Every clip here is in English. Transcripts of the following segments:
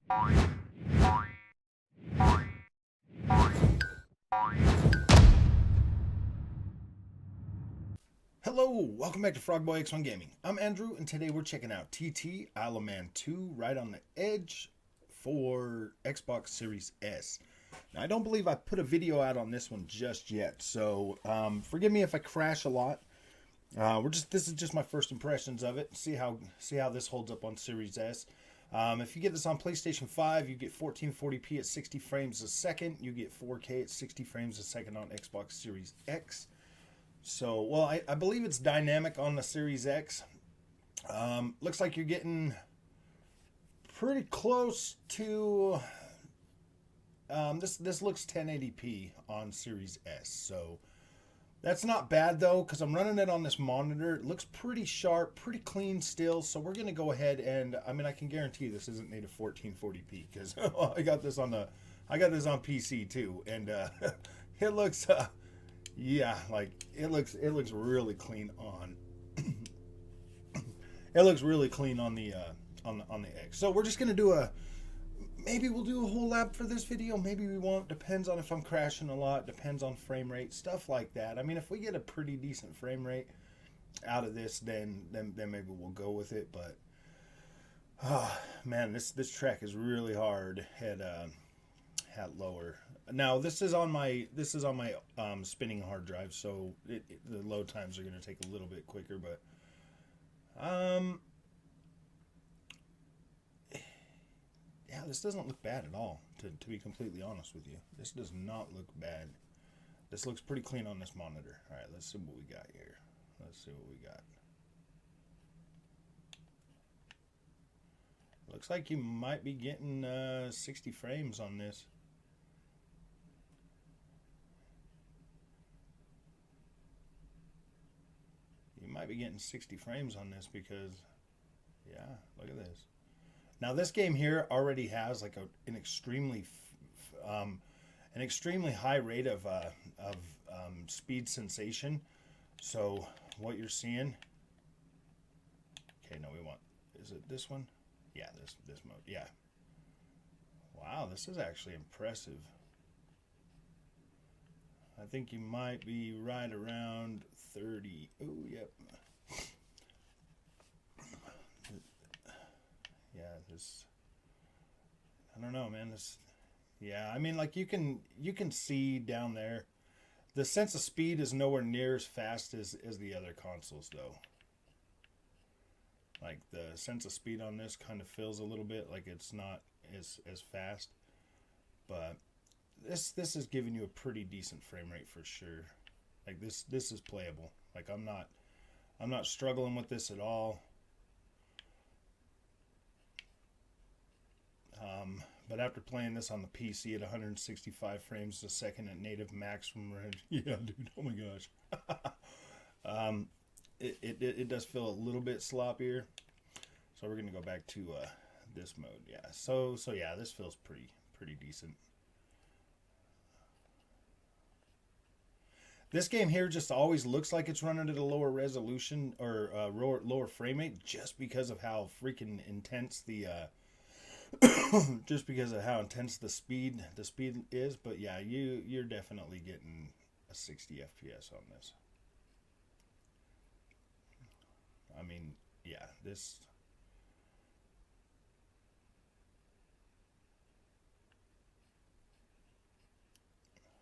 Hello, welcome back to Frogboy X1 Gaming. I'm Andrew, and today we're checking out TT Isle of Man 2 right on the edge for Xbox Series S. Now, I don't believe I put a video out on this one just yet, so forgive me if I crash a lot. This is just my first impressions of it. See how this holds up on Series S. If you get this on PlayStation 5, you get 1440p at 60 frames a second. You get 4K at 60 frames a second on Xbox Series X. So, well, I believe it's dynamic on the Series X. Looks like you're getting pretty close to... This looks 1080p on Series S. So, that's not bad, though, because I'm running it on this monitor. It looks pretty sharp, pretty clean still. So, we're going to go ahead and... I can guarantee this isn't native 1440p, because I got this on PC, too. And it looks... yeah, like it looks really clean on. It looks really clean on the X. So we're just gonna do maybe we'll do a whole lap for this video. Maybe we won't. Depends on if I'm crashing a lot. Depends on frame rate, stuff like that. I mean, if we get a pretty decent frame rate out of this, then maybe we'll go with it. But man, this track is really hard at lower. Now this is on my spinning hard drive, so the load times are going to take a little bit quicker. But yeah, this doesn't look bad at all. To be completely honest with you, this does not look bad. This looks pretty clean on this monitor. All right, let's see what we got here. Let's see what we got. Looks like you might be getting 60 frames on this. You might be getting 60 frames on this because, yeah, look at this. Now this game here already has like an extremely high rate of speed sensation. So what you're seeing, okay, no, is it this one? Yeah, this mode, yeah. Wow, this is actually impressive. I think you might be right around 30. Oh, yep. Yeah, I don't know, man. Yeah, I mean, like you can see down there. The sense of speed is nowhere near as fast as the other consoles, though. Like the sense of speed on this kind of feels a little bit like it's not as fast, but this is giving you a pretty decent frame rate for sure. Like this is playable. Like I'm not struggling with this at all. But after playing this on the PC at 165 frames a second at native maximum range, yeah, dude, oh my gosh. It does feel a little bit sloppier. So we're gonna go back to this mode. Yeah. So yeah, this feels pretty decent. This game here just always looks like it's running at a lower resolution or lower frame rate just because of how freaking intense the just because of how intense the speed is. But yeah, you're definitely getting a 60 FPS on this. I mean, yeah, this.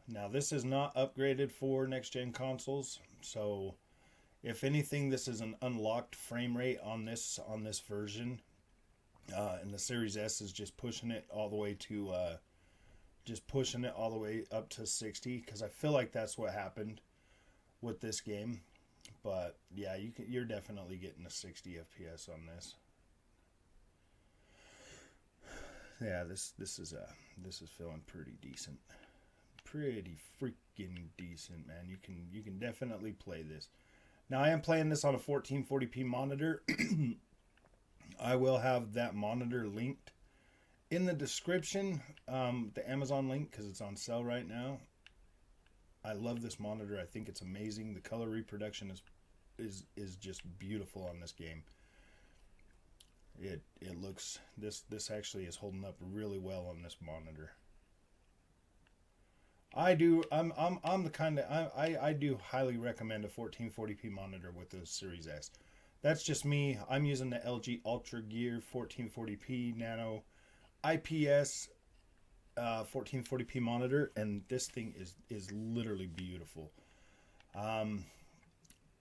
Now this is not upgraded for next gen consoles, so if anything, this is an unlocked frame rate on this version, and the Series S is just pushing it all the way up to 60 because I feel like that's what happened with this game. But yeah, you're definitely getting a 60 FPS on this. Yeah, this is feeling pretty decent. Pretty freaking decent, man. You can definitely play this. Now I am playing this on a 1440p monitor. I will have that monitor linked in the description, the Amazon link, because it's on sale right now. I love this monitor. I think it's amazing. The color reproduction is just beautiful on this game. it looks, this actually is holding up really well on this monitor. I'm the kind of I do highly recommend a 1440p monitor with the Series S. That's just me. I'm using the LG Ultragear 1440p Nano IPS 1440p monitor, and this thing is literally beautiful. Um,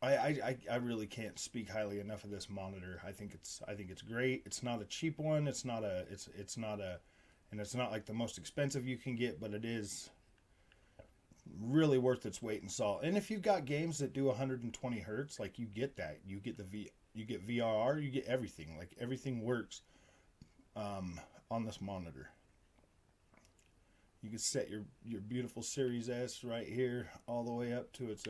I really can't speak highly enough of this monitor. I think it's great. It's not a cheap one. It's not a, and it's not like the most expensive you can get, but it is really worth its weight in salt. And if you've got games that do 120 hertz, like you get that, you get VRR, you get everything. Like everything works on this monitor. You can set your beautiful Series S right here all the way up to its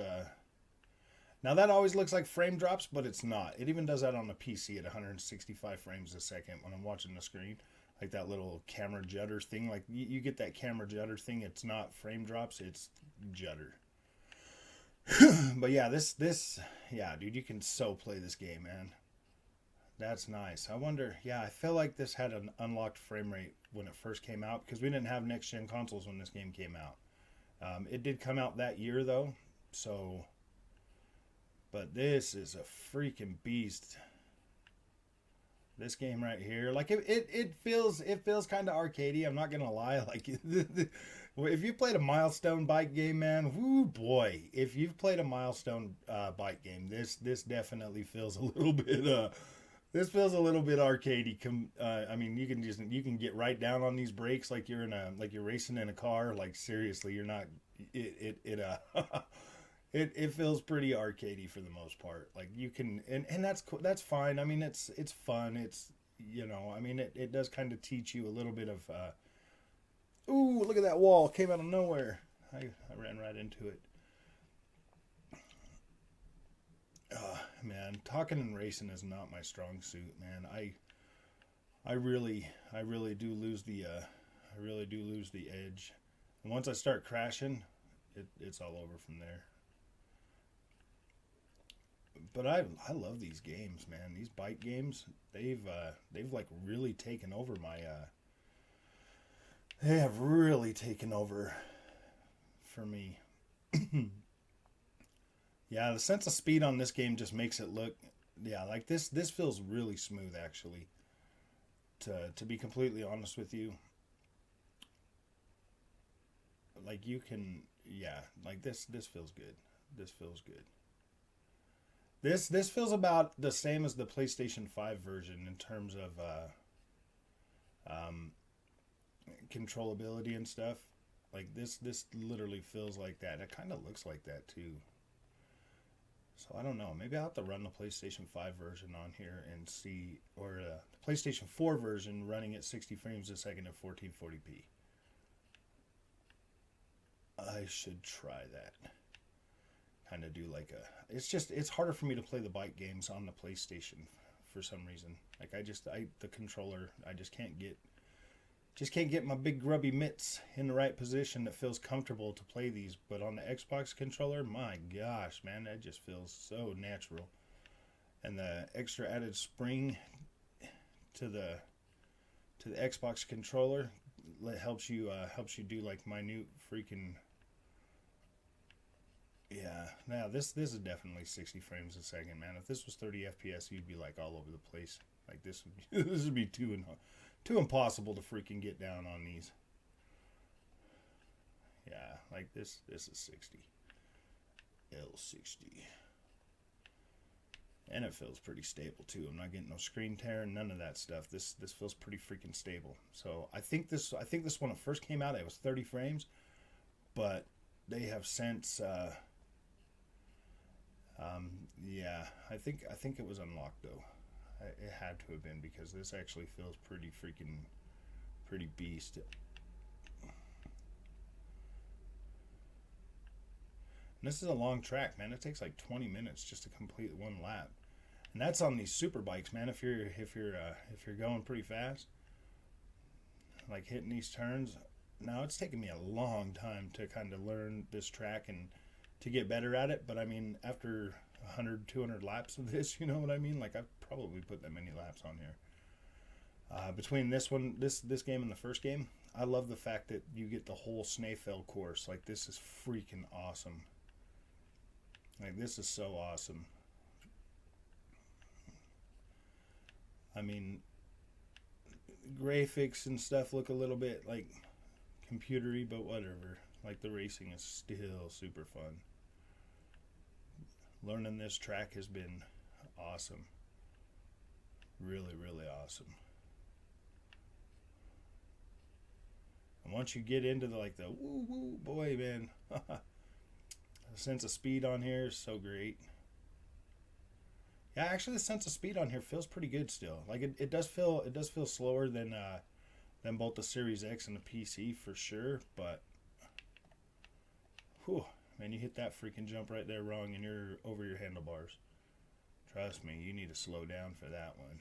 now that always looks like frame drops, but it's not. It even does that on the PC at 165 frames a second when I'm watching the screen. Like that little camera judder thing. Like you get that camera judder thing. It's not frame drops, it's judder. But yeah, yeah, dude, you can so play this game, man. That's nice. I wonder, yeah, I feel like this had an unlocked frame rate when it first came out because we didn't have next gen consoles when this game came out. It did come out that year though, so. But this is a freaking beast. This game right here, like it feels kind of arcadey. I'm not gonna lie. Like if you played a Milestone bike game, man, whoo boy! If you've played a Milestone bike game, this definitely feels a little bit this feels a little bit arcadey. I mean, you can get right down on these brakes like you're racing in a car. Like seriously, you're not. It feels pretty arcadey for the most part. Like you can, and that's cool. That's fine. I mean, it's fun. It's, I mean, it does kind of teach you a little bit of. Ooh, look at that wall! Came out of nowhere. I ran right into it. Man, talking and racing is not my strong suit, man. I really do lose the edge. And once I start crashing, it's all over from there. But I love these games, man. These bike games, they've like really taken over my they have really taken over for me. Yeah, the sense of speed on this game just makes it look, yeah, like this feels really smooth actually. To be completely honest with you, like you can, yeah, like this feels good. This feels good. This feels about the same as the PlayStation 5 version in terms of um, controllability and stuff. Like this literally feels like that. It kind of looks like that too. So I don't know. Maybe I'll have to run the PlayStation 5 version on here and see, or the PlayStation 4 version running at 60 frames a second at 1440p. I should try that. Kind of do like a. It's harder for me to play the bike games on the PlayStation for some reason. Like the controller, I just can't get my big grubby mitts in the right position that feels comfortable to play these. But on the Xbox controller, my gosh, man, that just feels so natural. And the extra added spring to the Xbox controller helps you do like minute freaking. Yeah, now this is definitely 60 frames a second, man. If this was 30 FPS, you'd be like all over the place. Like this would be too impossible to freaking get down on these. Yeah, like this is 60. L60. And it feels pretty stable too. I'm not getting no screen tear, none of that stuff. This feels pretty freaking stable. So I think this when it first came out, it was 30 frames, but they have since yeah, I think it was unlocked though. It had to have been because this actually feels pretty beast. And this is a long track, man. It takes like 20 minutes just to complete one lap, and that's on these super bikes, man. If you're going pretty fast, like hitting these turns. Now it's taken me a long time to kind of learn this track and to get better at it, but I mean, after 100, 200 laps of this, you know what I mean? Like I've probably put that many laps on here. Between this game and the first game, I love the fact that you get the whole Snaefell course. Like, this is freaking awesome. Like, this is so awesome. I mean, graphics and stuff look a little bit like computery, but whatever. Like, the racing is still super fun. Learning this track has been awesome. Really, really awesome. And once you get into the woo woo, boy, man, the sense of speed on here is so great. Yeah, actually, the sense of speed on here feels pretty good still. Like, it does feel slower than both the Series X and the PC for sure. But, whew, man, you hit that freaking jump right there wrong, and you're over your handlebars. Trust me, you need to slow down for that one.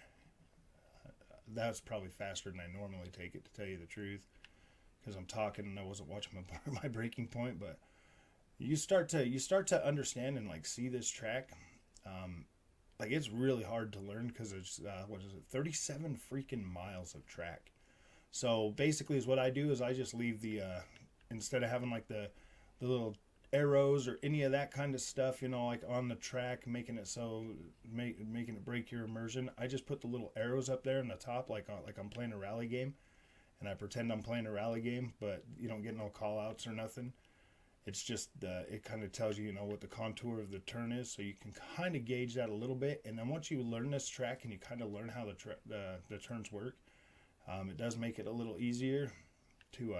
That's probably faster than I normally take it, to tell you the truth, because I'm talking and I wasn't watching my breaking point. But you start to understand and like see this track. Like, it's really hard to learn because it's 37 freaking miles of track. So basically, is what I do is I just leave the instead of having like the little arrows or any of that kind of stuff, like on the track, making it making it break your immersion. I just put the little arrows up there in the top, like I'm playing a rally game, and I pretend I'm playing a rally game, but you don't get no call outs or nothing. It's just it kind of tells you, what the contour of the turn is, so you can kind of gauge that a little bit. And then once you learn this track and you kind of learn how the turns work, it does make it a little easier to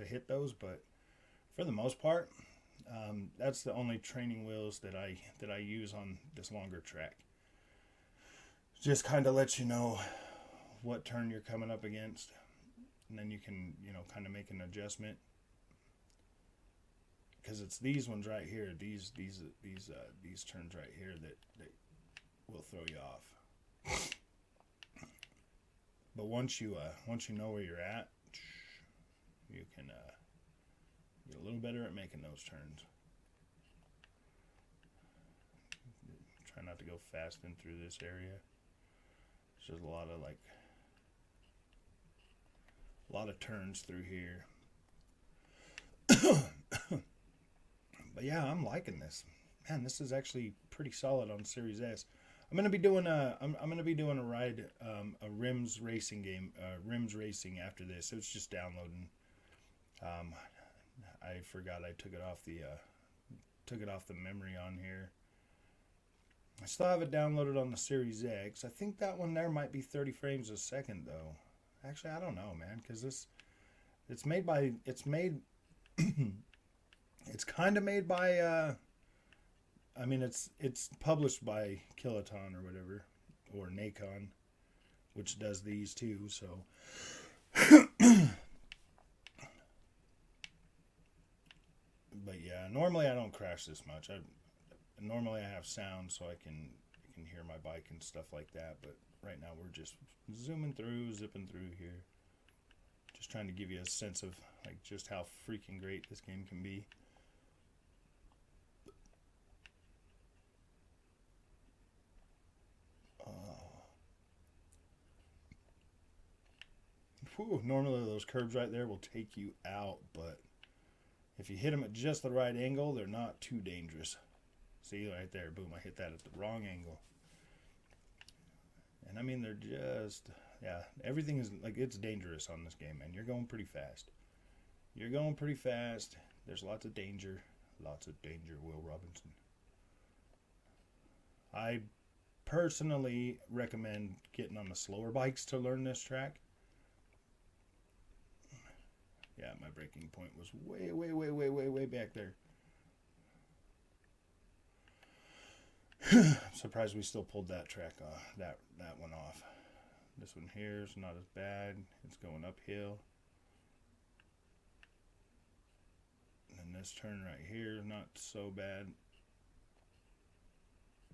hit those. But for the most part, that's the only training wheels that I use on this longer track. Just kind of lets you know what turn you're coming up against, and then you can kind of make an adjustment. Because it's these ones right here, these turns right here that will throw you off. But once you know where you're at, you can get a little better at making those turns. Try not to go fast in through this area. There's a lot of turns through here. But yeah, I'm liking this. Man, this is actually pretty solid on Series S. I'm gonna be doing a ride, a Rims racing game, Rims Racing after this. It's just downloading. I forgot I took it off the memory on here. I still have it downloaded on the Series X. I think that one there might be 30 frames a second though. Actually, I don't know, man, because it's kind of made by it's published by Kiloton or whatever, or Nacon, which does these too. So but yeah, normally I don't crash this much. Normally I have sound so I can hear my bike and stuff like that, but right now we're just zipping through here, just trying to give you a sense of like just how freaking great this game can be. Normally those curves right there will take you out, but if you hit them at just the right angle, they're not too dangerous. See right there, boom, I hit that at the wrong angle. And I mean, they're just, yeah, everything is like, it's dangerous on this game, man. You're going pretty fast. There's lots of danger, Will Robinson. I personally recommend getting on the slower bikes to learn this track. Yeah, my breaking point was way back there. I'm surprised we still pulled that track off, that one off. This one here is not as bad. It's going uphill. And this turn right here is not so bad.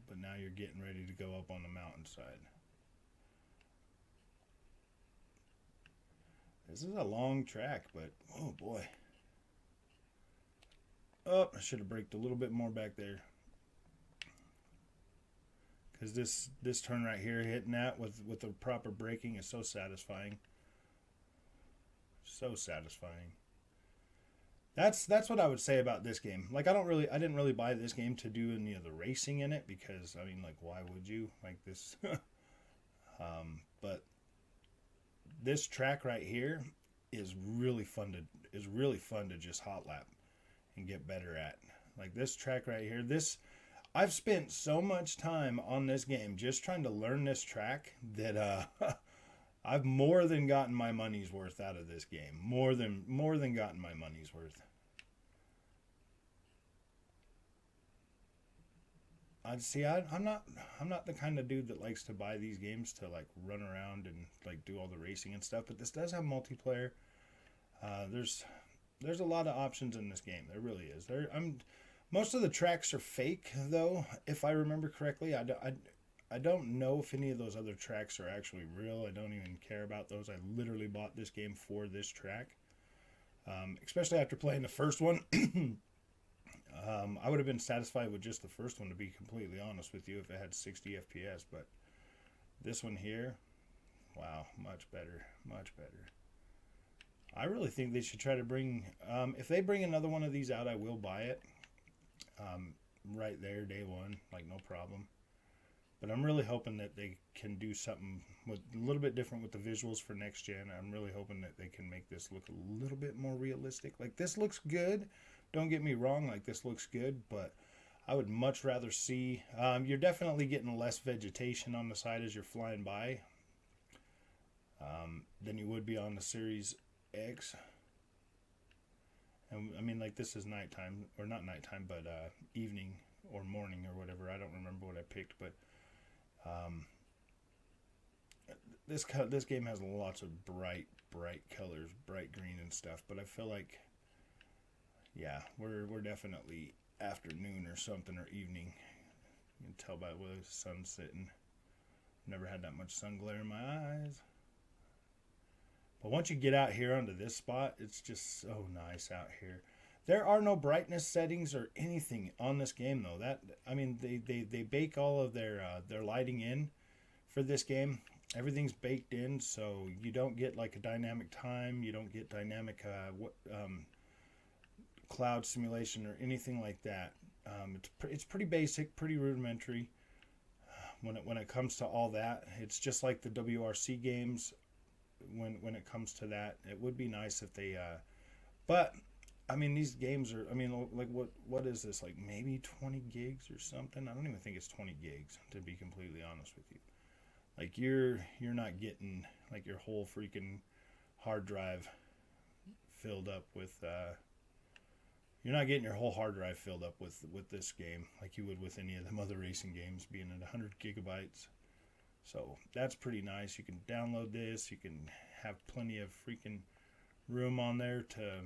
But now you're getting ready to go up on the mountainside. This is a long track, but oh boy. Oh, I should have braked a little bit more back there. because this turn right here, hitting that with the proper braking is so satisfying. So satisfying. That's what I would say about this game. Like I didn't really buy this game to do any of the racing in it, because I mean, like, why would you? Like this but this track right here is really fun to just hot lap and get better at. Like this track right here, I've spent so much time on this game just trying to learn this track that I've more than gotten my money's worth out of this game. More than gotten my money's worth. I'm not the kind of dude that likes to buy these games to like run around and like do all the racing and stuff. But this does have multiplayer. There's a lot of options in this game. There really is. Most of the tracks are fake, though, if I remember correctly. I don't know if any of those other tracks are actually real. I don't even care about those. I literally bought this game for this track, especially after playing the first one. I would have been satisfied with just the first one, to be completely honest with you, if it had 60 FPS. But this one here, wow, much better, much better. I really think they should try to bring, if they bring another one of these out, I will buy it. Right there, day one, like no problem. But I'm really hoping that they can do something with a little bit different with the visuals for next gen. I'm really hoping that they can make this look a little bit more realistic. Like, this looks good. Don't get me wrong, like, this looks good, but I would much rather see, you're definitely getting less vegetation on the side as you're flying by than you would be on the Series X. And I mean, like, this is nighttime, or not nighttime, but evening or morning or whatever. I don't remember what I picked, but this game has lots of bright colors, bright green and stuff. But I feel like, yeah, we're definitely afternoon or something, or evening. You can tell by where the sun's sitting. Never had that much sun glare in my eyes. But once you get out here onto this spot, it's just so nice out here. There are no brightness settings or anything on this game, though. They bake all of their lighting in for this game. Everything's baked in, so you don't get like a dynamic time. You don't get dynamic cloud simulation or anything like that. It's pretty basic, pretty rudimentary. When it comes to all that, it's just like the WRC games. When it comes to that, it would be nice if they but I mean, these games are, I mean, like, what is this, like maybe 20 gigs or something? I don't even think it's 20 gigs, to be completely honest with you. Like, you're not getting like your whole freaking hard drive filled up with you're not getting your whole hard drive filled up with this game like you would with any of them other racing games, being at 100 gigabytes. So that's pretty nice. You can download this. You can have plenty of freaking room on there to...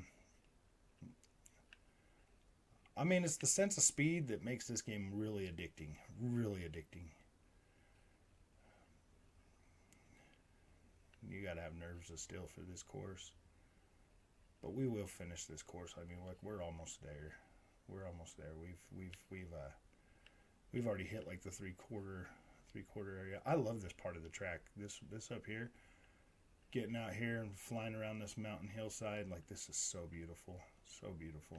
I mean, it's the sense of speed that makes this game really addicting. Really addicting. You gotta have nerves of steel for this course. But we will finish this course. I mean, like, we're almost there. We're almost there. We've already hit like the three-quarter area. I love this part of the track. This up here, getting out here and flying around this mountain hillside, like, this is so beautiful,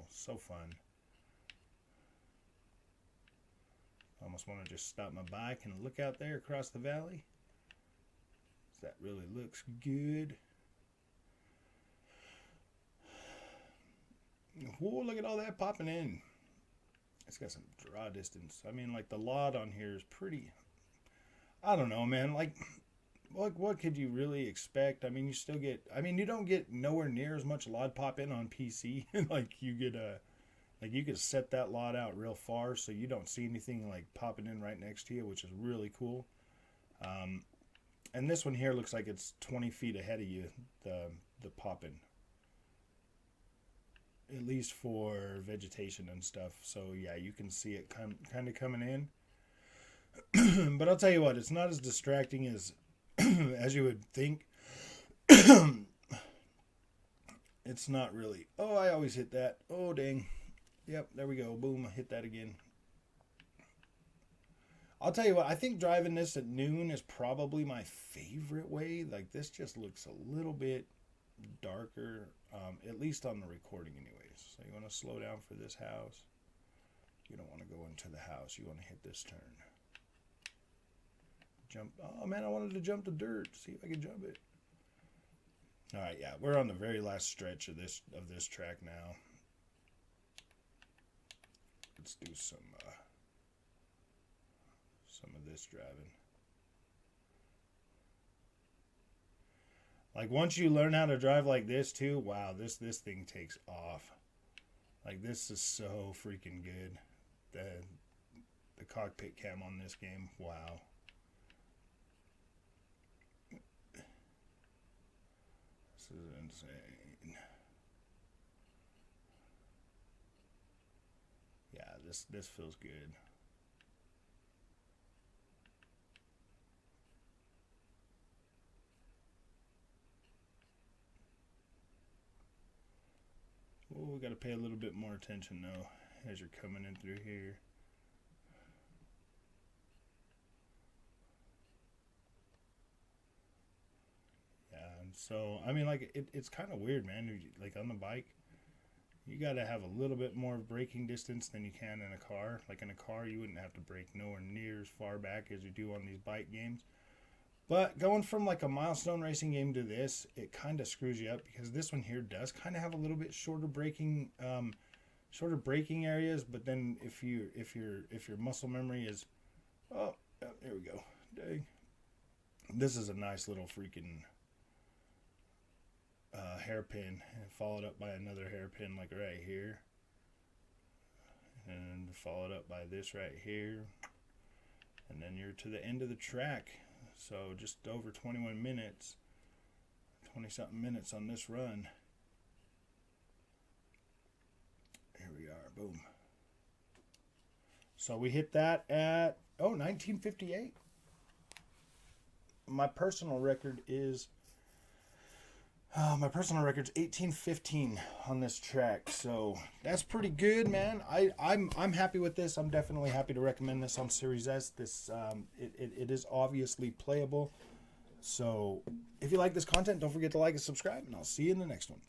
so fun. I almost want to just stop my bike and look out there across the valley. That really looks good. Whoa, look at all that popping in. It's got some draw distance. I mean, like, the LOD on here is pretty... I don't know, man. Like, what could you really expect? I mean, you still get... I mean, you don't get nowhere near as much LOD pop in on PC. Like, you get a... Like, you could set that LOD out real far so you don't see anything, like, popping in right next to you, which is really cool. And this one here looks like it's 20 feet ahead of you, the popping. At least for vegetation and stuff. So, yeah, you can see it kind of coming in. But I'll tell you what, it's not as distracting as as you would think. It's not really. Oh, I always hit that. Oh, dang. Yep, there we go. Boom, I hit that again. I'll tell you what, I think driving this at noon is probably my favorite way. Like, this just looks a little bit darker, at least on the recording anyways. So you want to slow down for this house. You don't want to go into the house. You want to hit this turn. Jump. Oh, man, I wanted to jump the dirt. See if I can jump it. All right, yeah, we're on the very last stretch of this track now. Let's do some of this driving. Like, once you learn how to drive like this too, wow, this thing takes off. Like, this is so freaking good. The cockpit cam on this game, wow. This is insane. Yeah, this feels good. Oh, we got to pay a little bit more attention though as you're coming in through here. Yeah, and so I mean, like it's kind of weird, man. Like on the bike, you got to have a little bit more braking distance than you can in a car. Like in a car, you wouldn't have to brake nowhere near as far back as you do on these bike games. But going from like a milestone racing game to this, it kind of screws you up because this one here does kind of have a little bit shorter braking areas. But then if your muscle memory is, oh, there we go. Dang. This is a nice little freaking hairpin, and followed up by another hairpin like right here, and followed up by this right here, and then you're to the end of the track. So just over 21 minutes, 20 something minutes on this run. Here we are, boom. So we hit that at 1958. My personal record is 1815 on this track, so that's pretty good, man. I'm happy with this. I'm definitely happy to recommend this on Series S. This it is obviously playable. So if you like this content, don't forget to like and subscribe, and I'll see you in the next one.